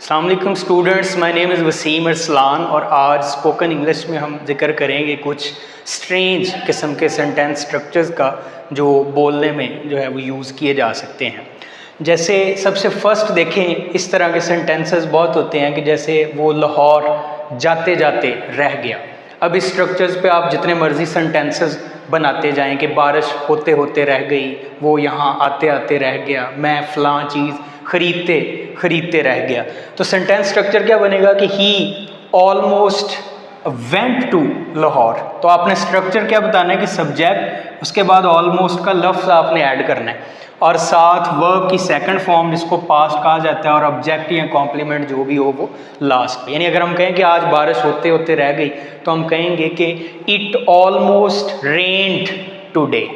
अस्सलाम वालेकुम students, my name is Wasim Arsalan और आज स्पोकन इंग्लिश में हम जिक्र करेंगे कुछ स्ट्रेंज किस्म के सेंटेंस स्ट्रक्चर्स का जो बोलने में जो है वो यूज़ किए जा सकते हैं। जैसे सबसे फर्स्ट देखें, इस तरह के सेंटेंसेस बहुत होते हैं कि जैसे वो लाहौर जाते जाते रह गया। अब इस स्ट्रक्चर्स पे आप जितने मर्जी सेंटेंसेस बनाते जाएं कि बारिश होते होते रह गई, वो यहाँ आते आते रह गया, मैं फ़लाँ चीज़ खरीदते खरीदते रह गया। तो सेंटेंस स्ट्रक्चर क्या बनेगा कि ही ऑलमोस्ट वेंट टू लाहौर। तो आपने स्ट्रक्चर क्या बताना है कि सब्जेक्ट, उसके बाद ऑलमोस्ट का लफ्ज़ आपने ऐड करना है और साथ वर्ब की सेकंड फॉर्म जिसको पास्ट कहा जाता है और ऑब्जेक्ट या कॉम्प्लीमेंट जो भी हो वो लास्ट पे। यानी अगर हम कहें कि आज बारिश होते होते रह गई तो हम कहेंगे कि इट ऑलमोस्ट रेन्ड टुडे।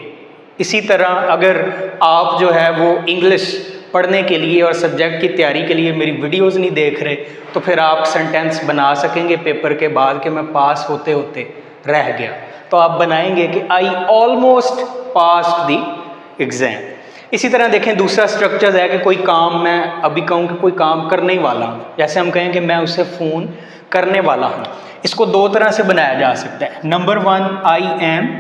इसी तरह अगर आप जो है वो इंग्लिश पढ़ने के लिए और सब्जेक्ट की तैयारी के लिए मेरी वीडियोस नहीं देख रहे तो फिर आप सेंटेंस बना सकेंगे पेपर के बाद कि मैं पास होते होते रह गया। तो आप बनाएंगे कि I almost passed the exam. इसी तरह देखें, दूसरा स्ट्रक्चर है कि कोई काम मैं अभी कहूँ कि कोई काम करने ही वाला हूँ। जैसे हम कहें कि मैं उसे फ़ोन करने वाला हूँ। इसको दो तरह से बनाया जा सकता है। Number 1, I am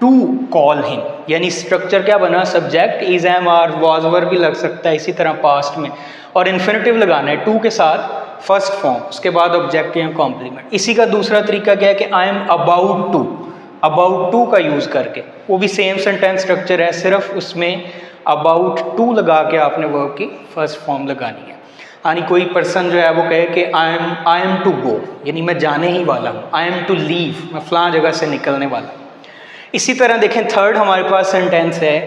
to call him, यानी स्ट्रक्चर क्या बना, subject is am are was were भी लग सकता है इसी तरह पास्ट में, और इन्फिनेटिव लगाना है टू के साथ फर्स्ट फॉर्म, उसके बाद ऑब्जेक्ट या कॉम्प्लीमेंट। इसी का दूसरा तरीका क्या है कि आई एम अबाउट टू का यूज़ करके, वो भी सेम सेंटेंस स्ट्रक्चर है, सिर्फ उसमें अबाउट टू लगा के आपने वर्ब की फर्स्ट फॉर्म लगानी है। यानी कोई पर्सन जो है वो कहे कि आई एम टू गो, यानी मैं जाने ही वाला हूँ। आई एम टू लीव, मैं फ़लाँ जगह से निकलने वाला हूँ। इसी तरह देखें, थर्ड हमारे पास सेंटेंस है,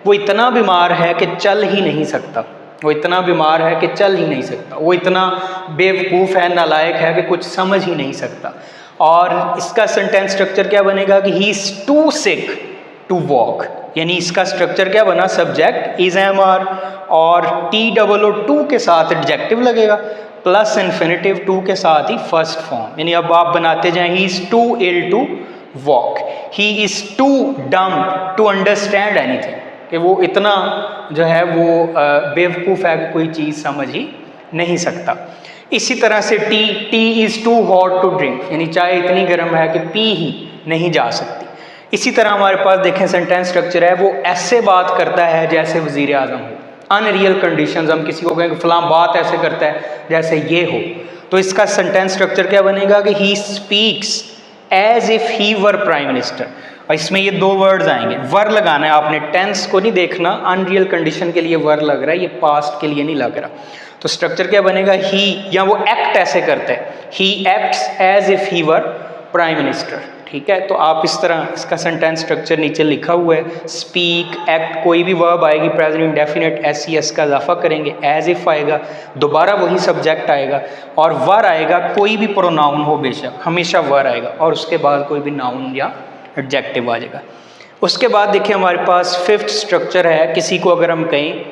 वो इतना बीमार है कि चल ही नहीं सकता। वो इतना बीमार है कि चल ही नहीं सकता, वो इतना बेवकूफ़ है, नालायक है कि कुछ समझ ही नहीं सकता। और इसका सेंटेंस स्ट्रक्चर क्या बनेगा कि he is too sick to walk, यानी इसका स्ट्रक्चर क्या बना, सब्जेक्ट इज एम आर और TOO के साथ एडजेक्टिव लगेगा प्लस इन्फिनेटिव टू के साथ ही फर्स्ट फॉर्म। यानी अब आप बनाते जाएं, he is too ill to walk, he is too dumb to understand anything, कि वो इतना जो है वो बेवकूफ़ है कि कोई चीज़ समझ ही नहीं सकता। इसी तरह से tea is too hot to drink, यानी चाय इतनी गर्म है कि पी ही नहीं जा सकती। इसी तरह हमारे पास देखें सेंटेंस स्ट्रक्चर है, वो ऐसे बात करता है जैसे वज़ीर आज़म हो। अनरियल कंडीशंस, हम किसी को कहें कि फ़लाँ बात ऐसे करता है जैसे ये हो, तो इसका सेंटेंस स्ट्रक्चर क्या बनेगा कि he speaks as if he were prime minister. और इसमें ये दो वर्ड्स आएंगे, वर लगाना है आपने, टेंस को नहीं देखना, अनरियल कंडीशन के लिए वर लग रहा है, ये पास्ट के लिए नहीं लग रहा। तो स्ट्रक्चर क्या बनेगा, ही, या वो एक्ट ऐसे करता है, he acts as if he were prime minister. ठीक है, तो आप इस तरह इसका सेंटेंस स्ट्रक्चर नीचे लिखा हुआ है, स्पीक, एक्ट, कोई भी वर्ब आएगी प्रेजेंट इंडेफिनिट SES का इजाफा करेंगे, एज इफ आएगा, दोबारा वही सब्जेक्ट आएगा और वर आएगा, कोई भी प्रोनाउन हो बेशक, हमेशा वर आएगा और उसके बाद कोई भी नाउन या एडजेक्टिव आ जाएगा। उसके बाद देखिए हमारे पास फिफ्थ स्ट्रक्चर है, किसी को अगर हम कहें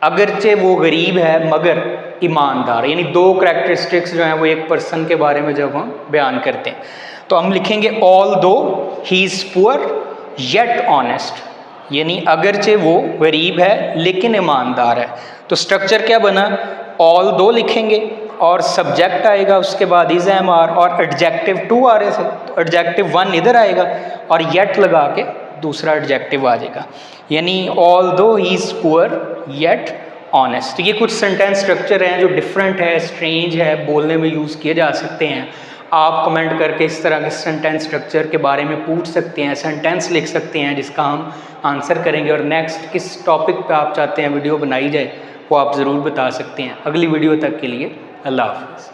अगरचे वो गरीब है मगर ईमानदार, यानी दो करैक्टरिस्टिक्स जो हैं वो एक पर्सन के बारे में जब हम बयान करते हैं तो हम लिखेंगे ऑल दो he is poor yet honest, यानी अगरचे वो गरीब है लेकिन ईमानदार है। तो स्ट्रक्चर क्या बना, ऑल दो लिखेंगे और सब्जेक्ट आएगा, उसके बाद इज एम आर और एडजेक्टिव टू आ रहे थे तो एडजेक्टिव 1 इधर आएगा और येट लगा के दूसरा एडजेक्टिव आ जाएगा, यानी ऑल दो he is poor yet honest. ये कुछ सेंटेंस स्ट्रक्चर हैं जो डिफरेंट है, स्ट्रेंज है, बोलने में यूज़ किए जा सकते हैं। आप कमेंट करके इस तरह के सेंटेंस स्ट्रक्चर के बारे में पूछ सकते हैं, सेंटेंस लिख सकते हैं जिसका हम आंसर करेंगे, और नेक्स्ट किस टॉपिक पे आप चाहते हैं वीडियो बनाई जाए वो आप ज़रूर बता सकते हैं। अगली वीडियो तक के लिए अल्लाह हाफ़िज़।